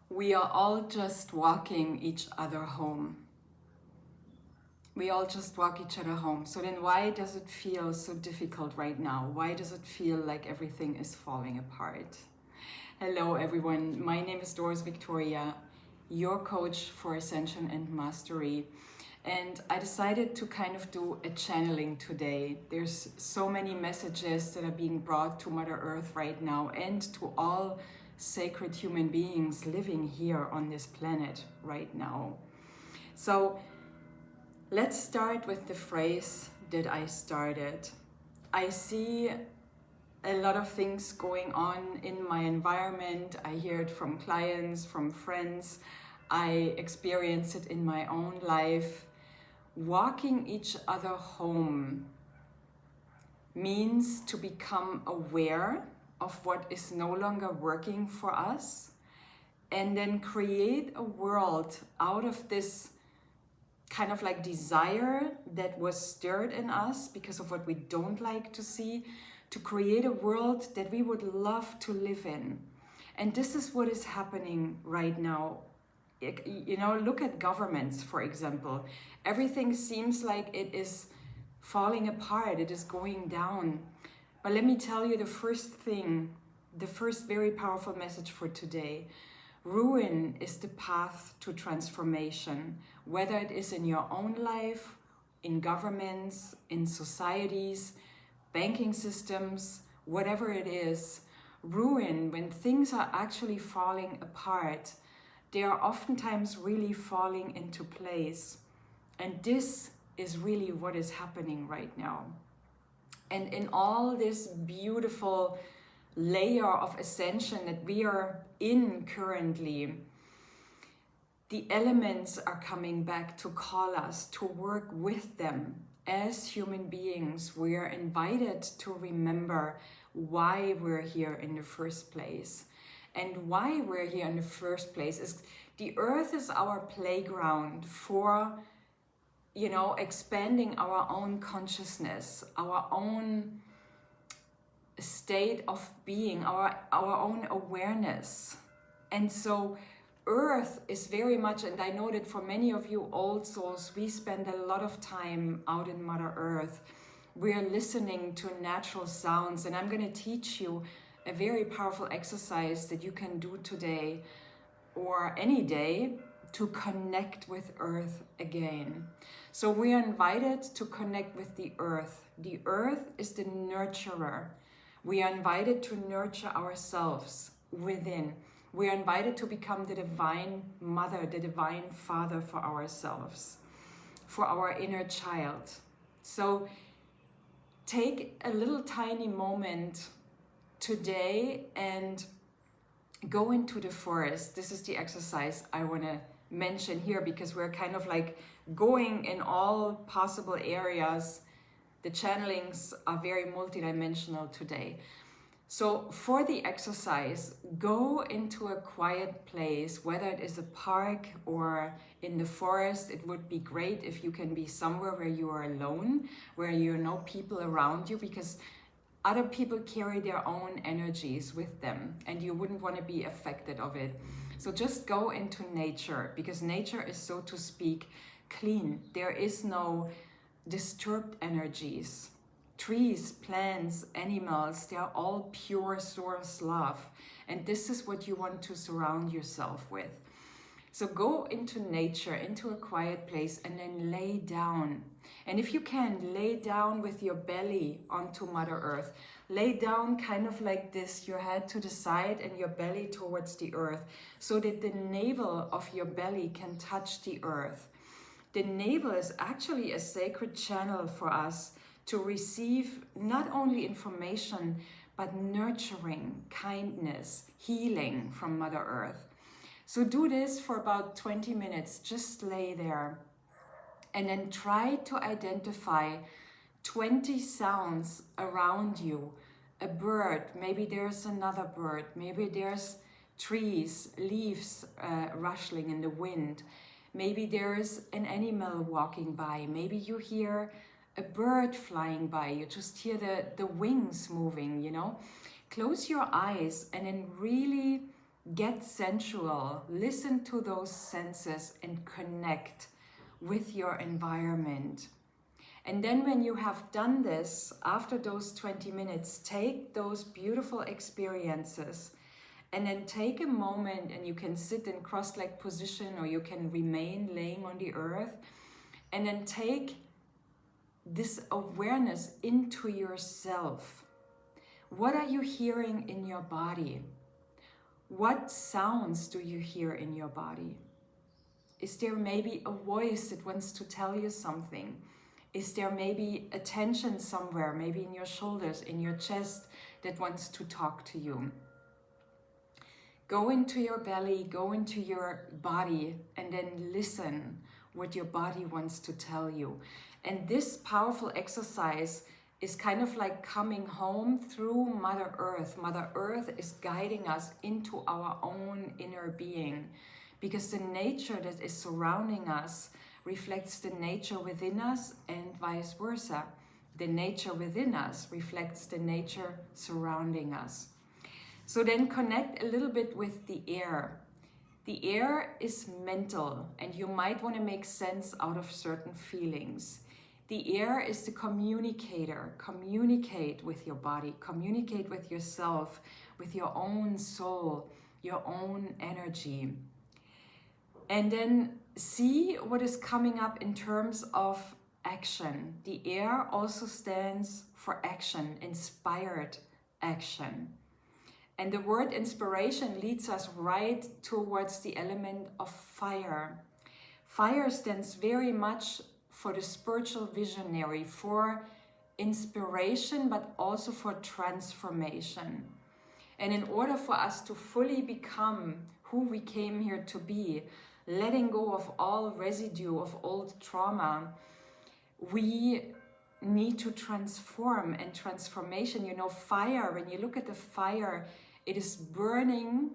We are all just walking each other home. We all just walk each other home. So then why does it feel so difficult right now? Why does it feel like everything is falling apart? Hello everyone, my name is Doris Victoria, your coach for ascension and mastery. And I decided to kind of do a channeling today. There's so many messages that are being brought to Mother Earth right now and to all sacred human beings living here on this planet right now. So let's start with the phrase that I started. I see a lot of things going on in my environment. I hear it from clients, from friends. I experience it in my own life. Walking each other home means to become aware of what is no longer working for us and then create a world out of this kind of like desire that was stirred in us because of what we don't like to see, to create a world that we would love to live in. And this is what is happening right now. You know, look at governments, for example. Everything seems like it is falling apart, it is going down. But let me tell you the first thing, the first very powerful message for today. Ruin is the path to transformation, whether it is in your own life, in governments, in societies, banking systems, whatever it is. Ruin, when things are actually falling apart, they are oftentimes really falling into place. And this is really what is happening right now. And in all this beautiful layer of ascension that we are in currently, the elements are coming back to call us to work with them. As human beings, we are invited to remember why we're here in the first place. And why we're here in the first place is the earth is our playground for, you know, expanding our own consciousness, our own state of being, our own awareness. And so earth is very much, and I know that for many of you old souls, we spend a lot of time out in Mother Earth. We're listening to natural sounds, and I'm going to teach you a very powerful exercise that you can do today or any day to connect with earth again. So we are invited to connect with the earth. The earth is the nurturer. We are invited to nurture ourselves within. We are invited to become the divine mother, the divine father for ourselves, for our inner child. So take a little tiny moment today and go into the forest. This is the exercise I want to mention here because we're kind of like going in all possible areas. The channelings are very multidimensional today. So for the exercise, go into a quiet place, whether it is a park or in the forest. It would be great if you can be somewhere where you are alone, where you have no people around you, because other people carry their own energies with them and you wouldn't want to be affected of it. So just go into nature, because nature is, so to speak, clean. There is no disturbed energies. Trees, plants, animals, they are all pure source love. And this is what you want to surround yourself with. So go into nature, into a quiet place, and then lay down. And if you can, lay down with your belly onto Mother Earth. Lay down kind of like this, your head to the side and your belly towards the earth, so that the navel of your belly can touch the earth. The navel is actually a sacred channel for us to receive not only information, but nurturing, kindness, healing from Mother Earth. So do this for about 20 minutes, just lay there. And then try to identify 20 sounds around you. A bird, maybe there's another bird, maybe there's trees, leaves rustling in the wind. Maybe there's an animal walking by, maybe you hear a bird flying by, you just hear the wings moving, you know. Close your eyes and then really get sensual, listen to those senses and connect with your environment. And then when you have done this, after those 20 minutes, take those beautiful experiences and then take a moment, and you can sit in cross-legged position or you can remain laying on the earth, and then take this awareness into yourself. What are you hearing in your body? What sounds do you hear in your body? Is there maybe a voice that wants to tell you something? Is there maybe a tension somewhere, maybe in your shoulders, in your chest, that wants to talk to you? Go into your belly, go into your body, and then listen what your body wants to tell you. And this powerful exercise is kind of like coming home through Mother Earth. Mother Earth is guiding us into our own inner being, because the nature that is surrounding us reflects the nature within us, and vice versa. The nature within us reflects the nature surrounding us. So then connect a little bit with the air. The air is mental, and you might want to make sense out of certain feelings. The air is the communicator. Communicate with your body, communicate with yourself, with your own soul, your own energy. And then see what is coming up in terms of action. The air also stands for action, inspired action. And the word inspiration leads us right towards the element of fire. Fire stands very much for the spiritual visionary, for inspiration, but also for transformation. And in order for us to fully become who we came here to be, letting go of all residue of old trauma, we need to transform. And transformation, you know, fire, when you look at the fire, it is burning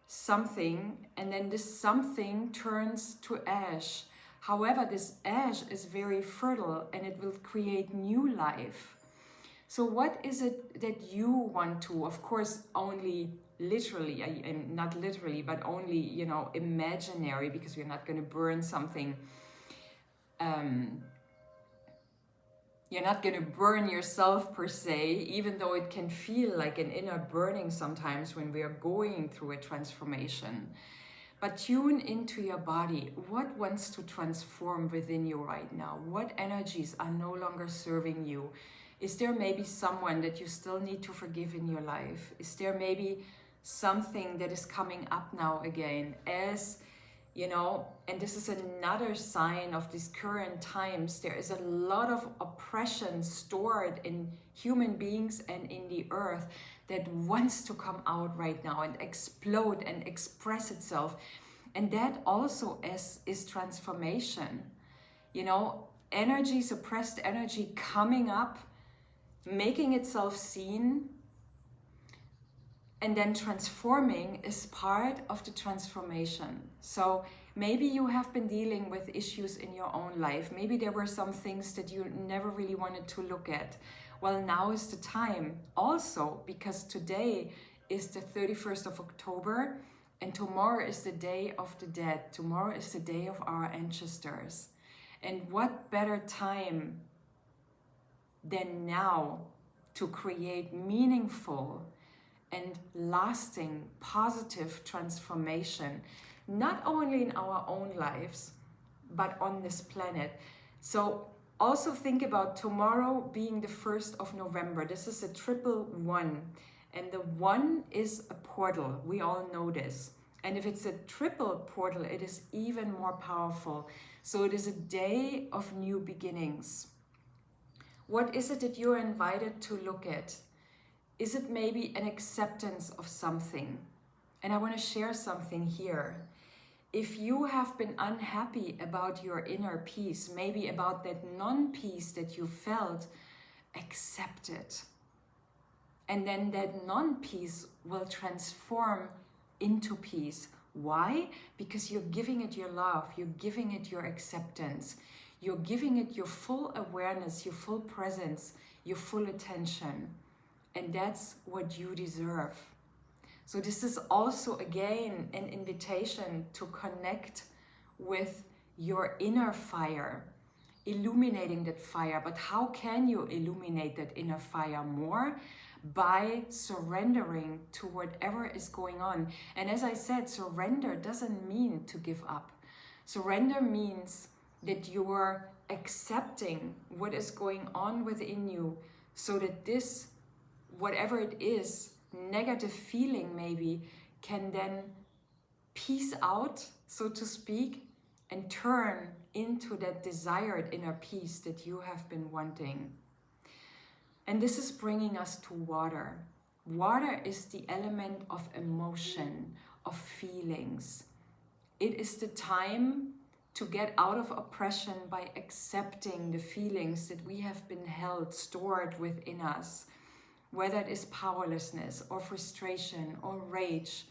something, and then this something turns to ash. However, this ash is very fertile and it will create new life. So what is it that you want to, of course, only literally, and not literally, but only, you know, imaginary, because we're not going to burn something. You're not going to burn yourself per se, even though it can feel like an inner burning sometimes when we are going through a transformation. But tune into your body. What wants to transform within you right now? What energies are no longer serving you? Is there maybe someone that you still need to forgive in your life? Is there maybe something that is coming up now again? As you know, and this is another sign of these current times, there is a lot of oppression stored in human beings and in the earth that wants to come out right now and explode and express itself. And that also is transformation. You know, energy, suppressed energy coming up, making itself seen, and then transforming is part of the transformation. So maybe you have been dealing with issues in your own life. Maybe there were some things that you never really wanted to look at. Well, now is the time. Also, because today is the 31st of October, and tomorrow is the Day of the Dead. Tomorrow is the day of our ancestors. And what better time than now to create meaningful and lasting positive transformation, not only in our own lives, but on this planet. So also think about tomorrow being the 1st of November. This is a 111, and the 1 is a portal. We all know this. And if it's a triple portal, it is even more powerful. So it is a day of new beginnings. What is it that you're invited to look at? Is it maybe an acceptance of something? And I want to share something here. If you have been unhappy about your inner peace, maybe about that non-peace that you felt, accept it. And then that non-peace will transform into peace. Why? Because you're giving it your love, you're giving it your acceptance, you're giving it your full awareness, your full presence, your full attention. And that's what you deserve. So this is also, again, an invitation to connect with your inner fire, illuminating that fire. But how can you illuminate that inner fire more? By surrendering to whatever is going on. And as I said, surrender doesn't mean to give up. Surrender means that you're accepting what is going on within you, so that this, whatever it is, negative feeling maybe, can then peace out, so to speak, and turn into that desired inner peace that you have been wanting. And this is bringing us to water. Water is the element of emotion, of feelings. It is the time to get out of oppression by accepting the feelings that we have been held, stored within us, whether it is powerlessness or frustration or rage.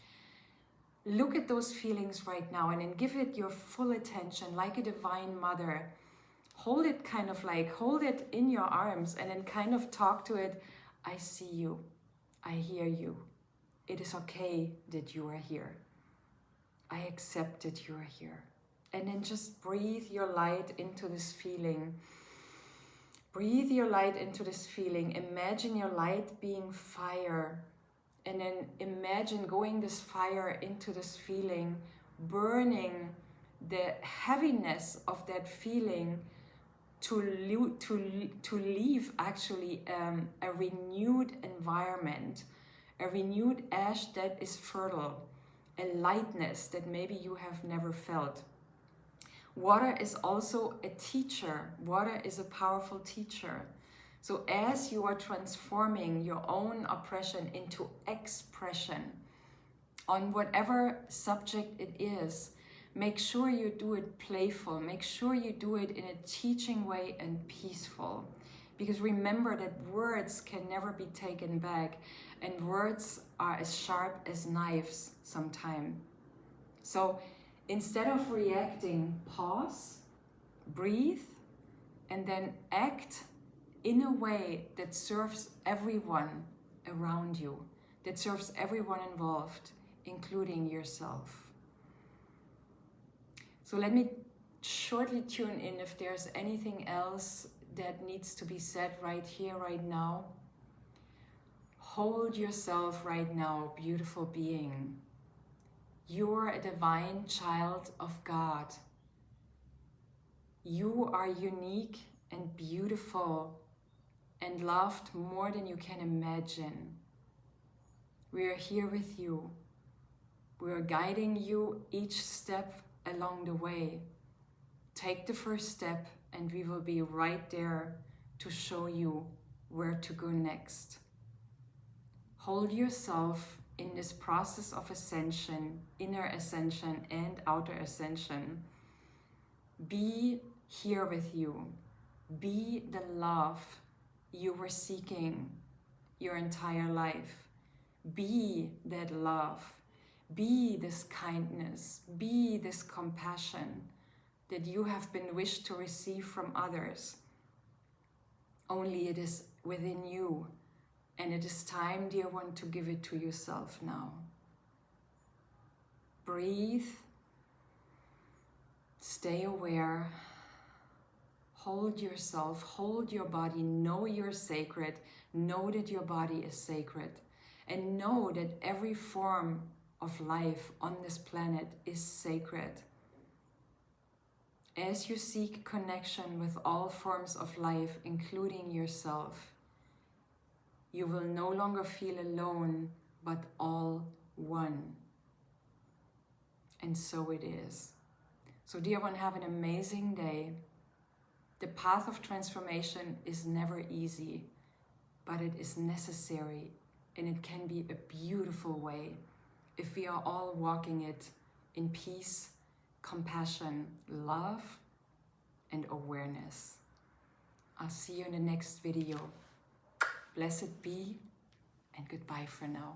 Look at those feelings right now and then give it your full attention, like a divine mother. Hold it hold it in your arms and then kind of talk to it. I see you. I hear you. It is okay that you are here. I accept that you are here. And then just breathe your light into this feeling. Breathe your light into this feeling. Imagine your light being fire. And then imagine going this fire into this feeling, burning the heaviness of that feeling to leave actually a renewed environment, a renewed ash that is fertile, a lightness that maybe you have never felt. Water is also a teacher. Water is a powerful teacher. So as you are transforming your own oppression into expression on whatever subject it is, make sure you do it playful. Make sure you do it in a teaching way and peaceful. Because remember that words can never be taken back, and words are as sharp as knives sometimes. So instead of reacting, pause, breathe, and then act in a way that serves everyone around you, that serves everyone involved, including yourself. So let me shortly tune in if there's anything else that needs to be said right here, right now. Hold yourself right now, beautiful being. You're a divine child of God. You are unique and beautiful and loved more than you can imagine. We are here with you. We are guiding you each step along the way. Take the first step and we will be right there to show you where to go next. Hold yourself in this process of ascension, inner ascension and outer ascension. Be here with you. Be the love you were seeking your entire life. Be that love. Be this kindness. Be this compassion that you have been wished to receive from others. Only it is within you. And it is time, dear one, to give it to yourself now. Breathe. Stay aware. Hold yourself, hold your body, know you're sacred, know that your body is sacred, and know that every form of life on this planet is sacred. As you seek connection with all forms of life, including yourself, you will no longer feel alone, but all one. And so it is. So dear one, have an amazing day. The path of transformation is never easy, but it is necessary, and it can be a beautiful way if we are all walking it in peace, compassion, love, and awareness. I'll see you in the next video. Blessed be, and goodbye for now.